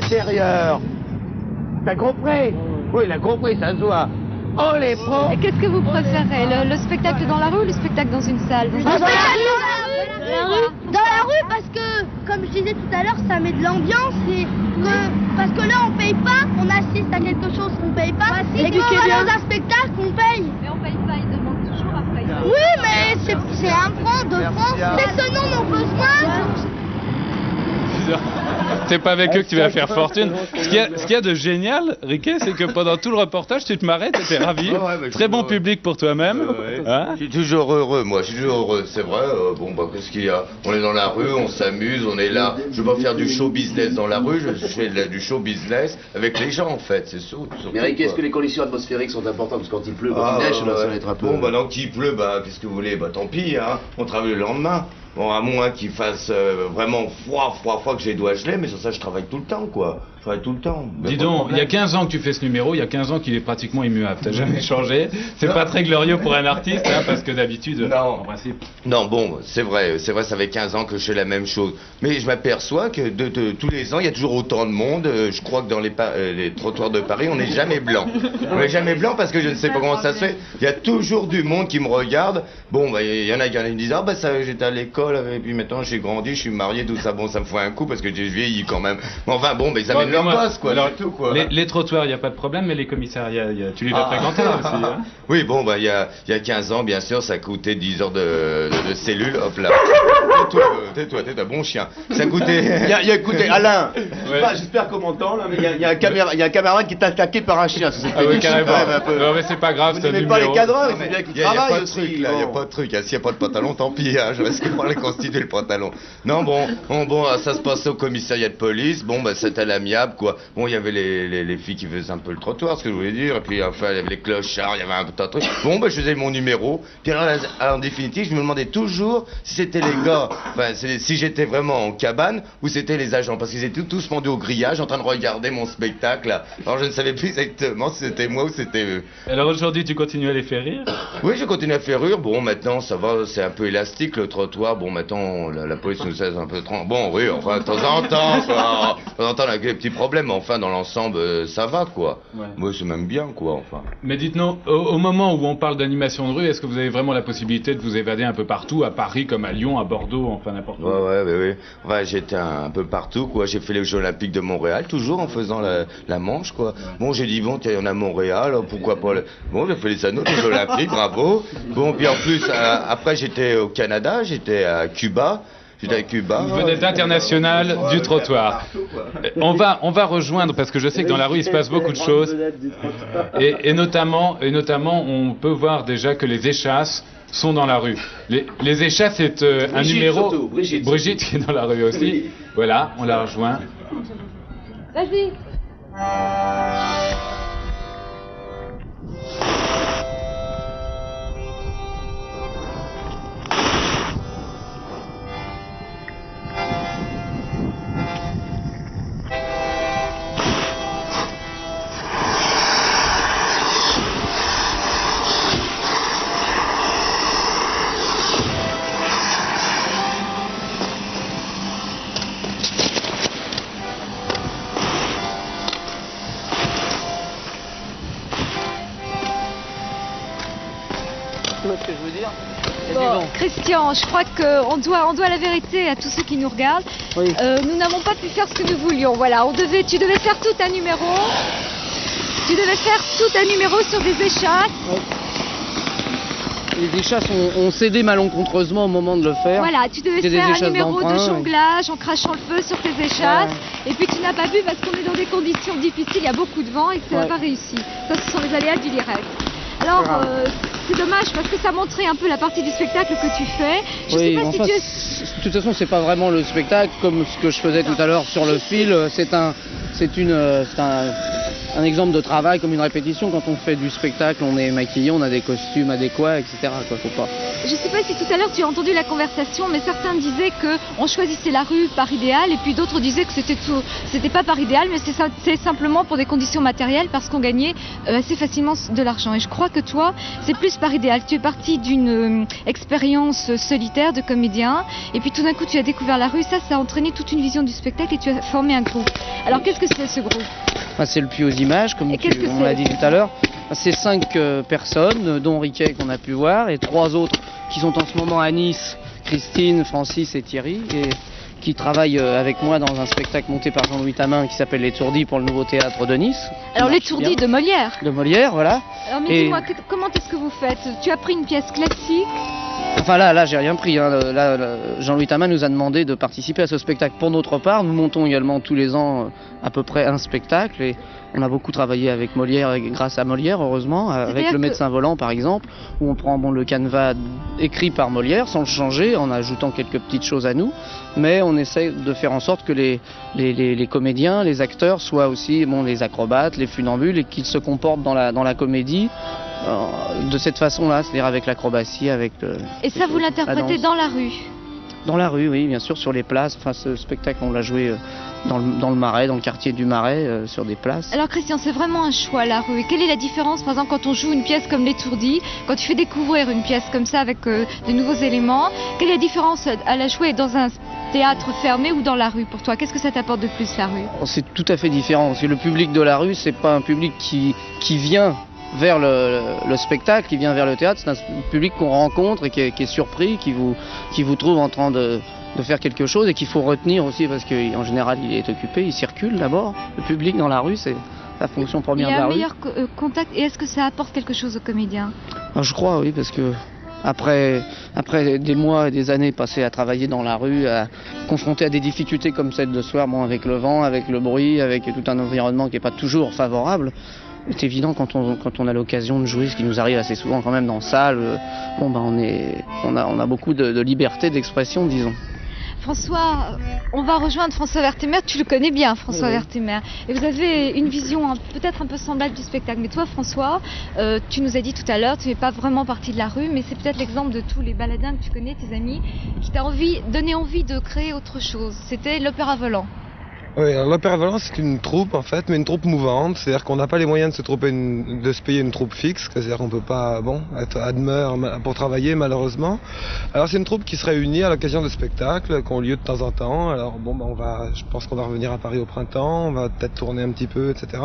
l'intérieur. T'as compris? Oui, il a compris, ça se voit. Oh, les pros. Et qu'est-ce que vous préférez, le spectacle dans la rue ou le spectacle dans une salle? Dans la rue. Dans la rue, parce que, comme je disais tout à l'heure, ça met de l'ambiance et parce que là, on paye pas, on assiste à quelque chose qu'on paye pas. Et quand on va dans un spectacle, on paye. Mais on paye pas, ils demandent toujours après. Oui, mais c'est 1 franc, 2 francs. C'est ce nom nos besoins. C'est pas avec eux que tu vas faire fortune. Ce qu'il y a de génial, Riquet, c'est que pendant tout le reportage, tu te marrais, tu étais ravi. Très bon public pour toi-même. Hein? Je suis toujours heureux, moi, je suis toujours heureux, c'est vrai. Bon, bah, qu'est-ce qu'il y a? On est dans la rue, on s'amuse, on est là. Je veux pas faire du show business dans la rue, je fais du show business avec les gens, en fait, c'est sûr. Mais Riquet, est-ce que les conditions atmosphériques sont importantes? Parce que quand il pleut, quand il neige, ça va être un peu... Bon, bah, donc, il pleut, bah, qu'est-ce que vous voulez? Bah, tant pis, hein. On travaille le lendemain. Bon, à moins qu'il fasse vraiment froid, que j'ai les doigts gelés, mais sur ça, je travaille tout le temps, quoi. Je travaille tout le temps. Dis donc, il y a 15 ans que tu fais ce numéro, il y a 15 ans qu'il est pratiquement immuable. T'as jamais changé. C'est pas très glorieux pour un artiste, hein, parce que d'habitude, en principe... Non, bon, c'est vrai, ça fait 15 ans que je fais la même chose. Mais je m'aperçois que tous les ans, il y a toujours autant de monde. Je crois que dans les trottoirs de Paris, on n'est jamais blanc. On n'est jamais blanc parce que je ne sais pas comment ça se fait. Il y a toujours du monde qui me regarde. Bon, bah, il y en a qui me disent, ah, bah, ça, j'étais à l'école, et puis maintenant, j'ai grandi, je suis marié, tout ça. Bon, ça me fait un coup parce que j'ai vieilli quand même. Mais enfin, bon, bah, ils amènent leur gosse, quoi. Alors, tout, quoi. Les trottoirs, il n'y a pas de problème, mais les commissariats, tu les as fréquentés aussi, hein? Oui, bon, bah, il y a 15 ans, bien sûr, ça coûtait 10 heures de cellule. Hop là. Tais-toi, t'es un bon chien. Ça coûtait... Écoutez, Alain, j'espère qu'on m'entend, là, mais il y a un camarade qui est attaqué par un chien. Ah oui, carrément. Non, mais c'est pas grave, c'est un numéro. Vous n'aimez pas les cadreurs, il faut bien qu'ils travaillent. Il n'y a pas de truc, là, il n'y a pas de truc. S'il n'y a pas de pantalon, tant pis, hein, je risque pas de constituer le pantalon. Non, bon, ça se passait au commissariat de police. Bon, bah, c'était à l'amiable, quoi. Bon, il y avait les filles qui faisaient un peu le trottoir, ce que je voulais dire. Et puis, enfin, il y avait les clochards, il y avait un peu de truc. Bon, bah, je faisais mon numéro. Puis alors, en définitive, je me demandais toujours si c'était les gars, enfin, si j'étais vraiment en cabane ou c'était les agents. Parce qu'ils étaient tous pendus au grillage en train de regarder mon spectacle, là. Alors, je ne savais plus exactement si c'était moi ou c'était eux. Alors, aujourd'hui, tu continues à les faire rire? Oui, je continue à faire rire. Bon, maintenant, ça va, c'est un peu élastique, le trottoir. Bon, maintenant, la police nous laisse un peu trop. Bon, oui, enfin, de temps en temps, quoi. De temps en temps, on a des petits problèmes, mais enfin, dans l'ensemble, ça va, quoi. Ouais. Moi, c'est même bien, quoi, enfin. Mais dites-nous, au moment où on parle d'animation de rue, est-ce que vous avez vraiment la possibilité de vous évader un peu partout, à Paris, comme à Lyon, à Bordeaux, enfin, n'importe où? Oui. Ouais, j'étais un peu partout, quoi. J'ai fait les Jeux Olympiques de Montréal, toujours en faisant la manche, quoi. Bon, j'ai dit, bon, tiens, il y en a à Montréal, pourquoi pas. Bon, j'ai fait les anneaux, les Jeux Olympiques, bravo. Bon, puis en plus, après, j'étais au Canada, j'étais à Cuba. Vedette internationale du trottoir. On va rejoindre, parce que je sais que dans la rue il se passe beaucoup de choses, et notamment on peut voir déjà que les échasses sont dans la rue. Les échasses, c'est un numéro. Surtout, Brigitte qui est dans la rue aussi. Oui. Voilà, on la rejoint. Vas-y. Ce que je veux dire. Bon, Christian, je crois qu'on doit la vérité à tous ceux qui nous regardent. Oui. Nous n'avons pas pu faire ce que nous voulions. Voilà, tu devais faire tout un numéro. Tu devais faire tout un numéro sur des échasses. Oui. Les échasses ont cédé malencontreusement au moment de le faire. Voilà, tu devais faire un numéro de jonglage en crachant le feu sur tes échasses. Ouais. Et puis tu n'as pas pu parce qu'on est dans des conditions difficiles, il y a beaucoup de vent et que ça n'a pas réussi. Ça, ce sont les aléas du direct. Alors, c'est dommage parce que ça montrait un peu la partie du spectacle que tu fais. Je sais pas si tu es... De toute façon, c'est pas vraiment le spectacle comme ce que je faisais tout à l'heure sur le fil. C'est un exemple de travail comme une répétition. Quand on fait du spectacle, on est maquillé, on a des costumes adéquats, etc. Quoi, faut pas. Je ne sais pas si tout à l'heure tu as entendu la conversation, mais certains disaient qu'on choisissait la rue par idéal, et puis d'autres disaient que c'était pas par idéal, mais c'est simplement pour des conditions matérielles, parce qu'on gagnait assez facilement de l'argent. Et je crois que toi, c'est plus par idéal. Tu es parti d'une expérience solitaire de comédien, et puis tout d'un coup tu as découvert la rue, ça a entraîné toute une vision du spectacle, et tu as formé un groupe. Alors qu'est-ce que c'est ce groupe? C'est le Puy aux images, comme on l'a dit tout à l'heure. C'est 5 personnes, dont Riquet qu'on a pu voir, et 3 autres qui sont en ce moment à Nice, Christine, Francis et Thierry, et qui travaillent avec moi dans un spectacle monté par Jean-Louis Tamin qui s'appelle L'Étourdi pour le Nouveau Théâtre de Nice. Alors L'Étourdi de Molière. De Molière, voilà. Alors mais dis-moi, comment est-ce que vous faites? Tu as pris une pièce classique? Enfin là j'ai rien pris. Hein. Là, Jean-Louis Tamin nous a demandé de participer à ce spectacle pour notre part. Nous montons également tous les ans à peu près un spectacle, et on a beaucoup travaillé avec Molière, et grâce à Molière heureusement, avec Le Médecin Volant par exemple, où on prend le canevas écrit par Molière sans le changer, en ajoutant quelques petites choses à nous, mais on essaie de faire en sorte que les comédiens, les acteurs soient aussi les acrobates, les funambules, et qu'ils se comportent dans la comédie de cette façon-là, c'est-à-dire avec l'acrobatie, avec Et ça, vous l'interprétez dans la rue? Dans la rue, oui, bien sûr, sur les places. Enfin, ce spectacle, on l'a joué dans le Marais, dans le quartier du Marais, sur des places. Alors Christian, c'est vraiment un choix, la rue. Et quelle est la différence, par exemple, quand on joue une pièce comme L'Étourdi, quand tu fais découvrir une pièce comme ça avec de nouveaux éléments, quelle est la différence à la jouer dans un théâtre fermé ou dans la rue pour toi? Qu'est-ce que ça t'apporte de plus, la rue? C'est tout à fait différent. Parce que le public de la rue, c'est pas un public qui vient vers le spectacle, qui vient vers le théâtre. C'est un public qu'on rencontre et qui est surpris, qui vous trouve en train de faire quelque chose, et qu'il faut retenir aussi, parce qu'en général il est occupé, il circule d'abord. Le public dans la rue, c'est la fonction première de la rue. Il y a un meilleur contact, et est-ce que ça apporte quelque chose aux comédiens? Je crois, oui, parce que après des mois et des années passées à travailler dans la rue, à confronter à des difficultés comme celle de ce soir, avec le vent, avec le bruit, avec tout un environnement qui n'est pas toujours favorable, c'est évident quand on a l'occasion de jouer, ce qui nous arrive assez souvent quand même dans salle, on a beaucoup de liberté d'expression, disons. François, on va rejoindre François Vertemer. Tu le connais bien, François Vertemer. Et vous avez une vision peut-être un peu semblable du spectacle. Mais toi, François, tu nous as dit tout à l'heure, tu n'es pas vraiment parti de la rue, mais c'est peut-être l'exemple de tous les baladins que tu connais, tes amis, qui t'a donné envie de créer autre chose. C'était l'Opéra Volant. Oui, alors l'Opéra Volant, c'est une troupe en fait, mais une troupe mouvante. C'est-à-dire qu'on n'a pas les moyens de se payer une troupe fixe. C'est-à-dire qu'on peut pas être à demeure pour travailler, malheureusement. Alors c'est une troupe qui se réunit à l'occasion de spectacles qui ont lieu de temps en temps. Alors je pense qu'on va revenir à Paris au printemps, on va peut-être tourner un petit peu, etc.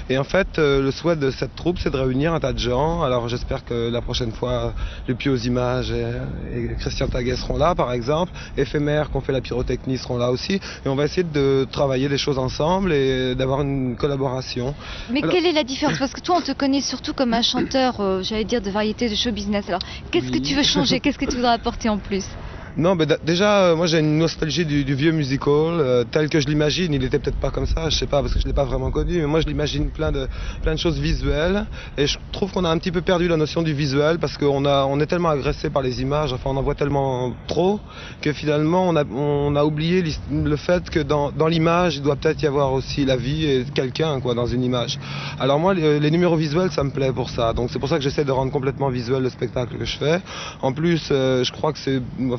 Et en fait, le souhait de cette troupe, c'est de réunir un tas de gens. Alors j'espère que la prochaine fois, le Puy aux images et Christian Taguet seront là, par exemple. Éphémère, qu'on fait la pyrotechnie, seront là aussi. Et on va essayer de travailler des choses ensemble et d'avoir une collaboration. Mais quelle est la différence? Parce que toi, on te connaît surtout comme un chanteur, j'allais dire, de variété, de show business. Alors, qu'est-ce que tu veux changer? Qu'est-ce que tu voudrais apporter en plus? Non, déjà, moi j'ai une nostalgie du vieux musical, tel que je l'imagine. Il était peut-être pas comme ça, je sais pas, parce que je l'ai pas vraiment connu, mais moi je l'imagine plein de choses visuelles, et je trouve qu'on a un petit peu perdu la notion du visuel, parce qu'on est tellement agressé par les images, enfin on en voit tellement trop, que finalement on a oublié le fait que dans l'image, il doit peut-être y avoir aussi la vie et quelqu'un, dans une image. Alors moi, les numéros visuels, ça me plaît pour ça, donc c'est pour ça que j'essaie de rendre complètement visuel le spectacle que je fais. En plus, je crois que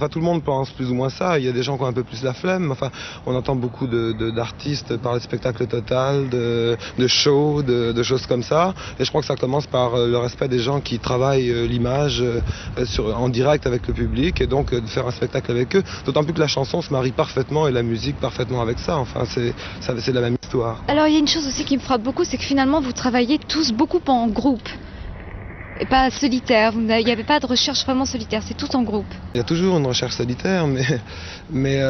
tout le monde pense plus ou moins ça. Il y a des gens qui ont un peu plus la flemme. Enfin, on entend beaucoup d'artistes parler de spectacle total, de show, de choses comme ça. Et je crois que ça commence par le respect des gens qui travaillent l'image en direct avec le public, et donc de faire un spectacle avec eux. D'autant plus que la chanson se marie parfaitement et la musique parfaitement avec ça. Enfin, c'est la même histoire. Alors, il y a une chose aussi qui me frappe beaucoup, c'est que finalement, vous travaillez tous beaucoup en groupe. Et pas solitaire, il n'y avait pas de recherche vraiment solitaire, c'est tout en groupe. Il y a toujours une recherche solitaire, mais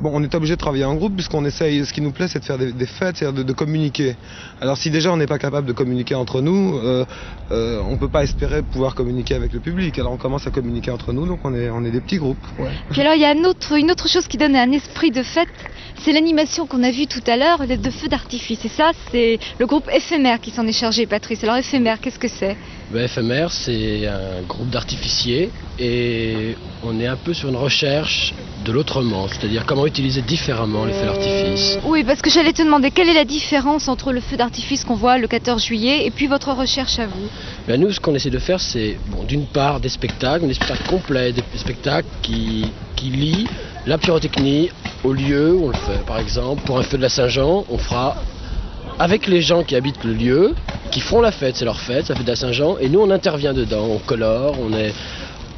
on est obligé de travailler en groupe, puisqu'on essaye, ce qui nous plaît, c'est de faire des fêtes, c'est-à-dire de communiquer. Alors si déjà on n'est pas capable de communiquer entre nous, on ne peut pas espérer pouvoir communiquer avec le public. Alors on commence à communiquer entre nous, donc on est des petits groupes. Ouais. Puis alors il y a une autre chose qui donne un esprit de fête, c'est l'animation qu'on a vue tout à l'heure, de feux d'artifice. Et ça, c'est le groupe Éphémère qui s'en est chargé, Patrice. Alors Éphémère, qu'est-ce que que c'est? Éphémère, c'est un groupe d'artificiers et on est un peu sur une recherche de l'autrement, c'est-à-dire comment utiliser différemment les feux d'artifice. Oui, parce que j'allais te demander quelle est la différence entre le feu d'artifice qu'on voit le 14 juillet et puis votre recherche à vous? Nous, ce qu'on essaie de faire, c'est d'une part des spectacles complets, des spectacles qui lient la pyrotechnie au lieu où on le fait. Par exemple, pour un feu de la Saint-Jean, on fera avec les gens qui habitent le lieu, qui font la fête, c'est leur fête, ça fait de la Saint-Jean, et nous on intervient dedans, on colore,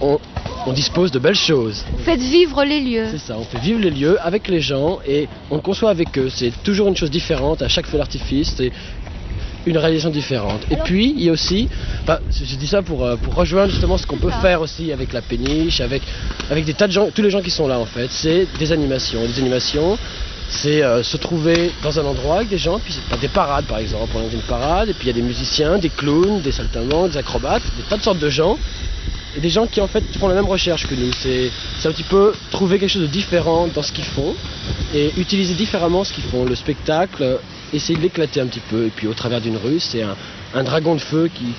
on dispose de belles choses. Vous faites vivre les lieux. C'est ça, on fait vivre les lieux avec les gens et on le conçoit avec eux. C'est toujours une chose différente à chaque feu d'artifice, c'est une réalisation différente. Et puis il y a aussi, je dis ça pour rejoindre justement ce qu'on peut faire aussi avec la péniche, avec des tas de gens, tous les gens qui sont là en fait, c'est des animations. Des animations, c'est se trouver dans un endroit avec des gens, puis c'est des parades par exemple, on a une parade, et puis il y a des musiciens, des clowns, des saltimbanques, des acrobates, des tas de sortes de gens, et des gens qui en fait font la même recherche que nous. C'est un petit peu trouver quelque chose de différent dans ce qu'ils font, et utiliser différemment ce qu'ils font, le spectacle, essayer de l'éclater un petit peu, et puis au travers d'une rue, c'est un dragon de feu qui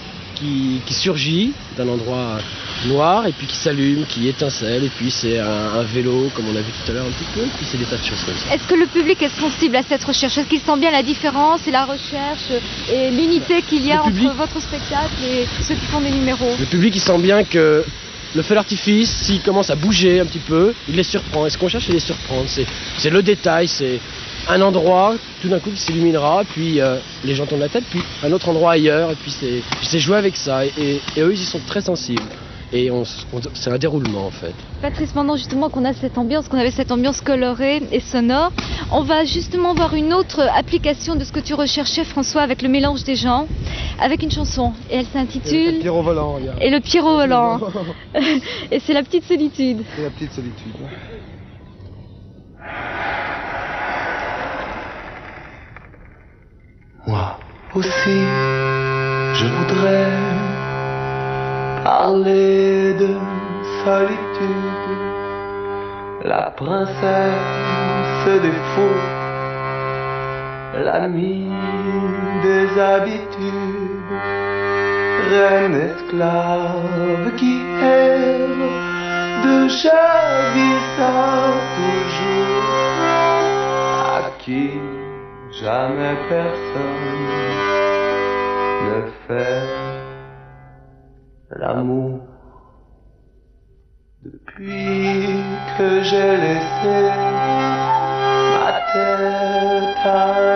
surgit d'un endroit noir et puis qui s'allume, qui étincelle, et puis c'est un vélo comme on a vu tout à l'heure un petit peu, et puis c'est des tas de choses comme ça. Est-ce que le public est sensible à cette recherche? Est-ce qu'il sent bien la différence et la recherche et l'unité qu'il y a entre votre spectacle et ceux qui font des numéros? Le public il sent bien que le feu d'artifice, s'il commence à bouger un petit peu, il les surprend, et ce qu'on cherche c'est les surprendre, c'est le détail, c'est un endroit tout d'un coup qui s'illuminera, puis les gens tournent la tête, puis un autre endroit ailleurs, et puis c'est jouer avec ça, et eux ils y sont très sensibles, et c'est un déroulement en fait. Patrice, pendant justement qu'on avait cette ambiance colorée et sonore, on va justement voir une autre application de ce que tu recherchais, François, avec le mélange des gens, avec une chanson, et elle s'intitule... Le Pierrot volant, regarde. Et le Pierrot volant. Et c'est La Petite Solitude. C'est La Petite Solitude. Moi aussi, je voudrais parler de solitude, la princesse des fous, l'amie des habitudes, reine esclave qui aime de javissant toujours, à qui jamais personne ne fait l'amour. Depuis que j'ai laissé ma tête à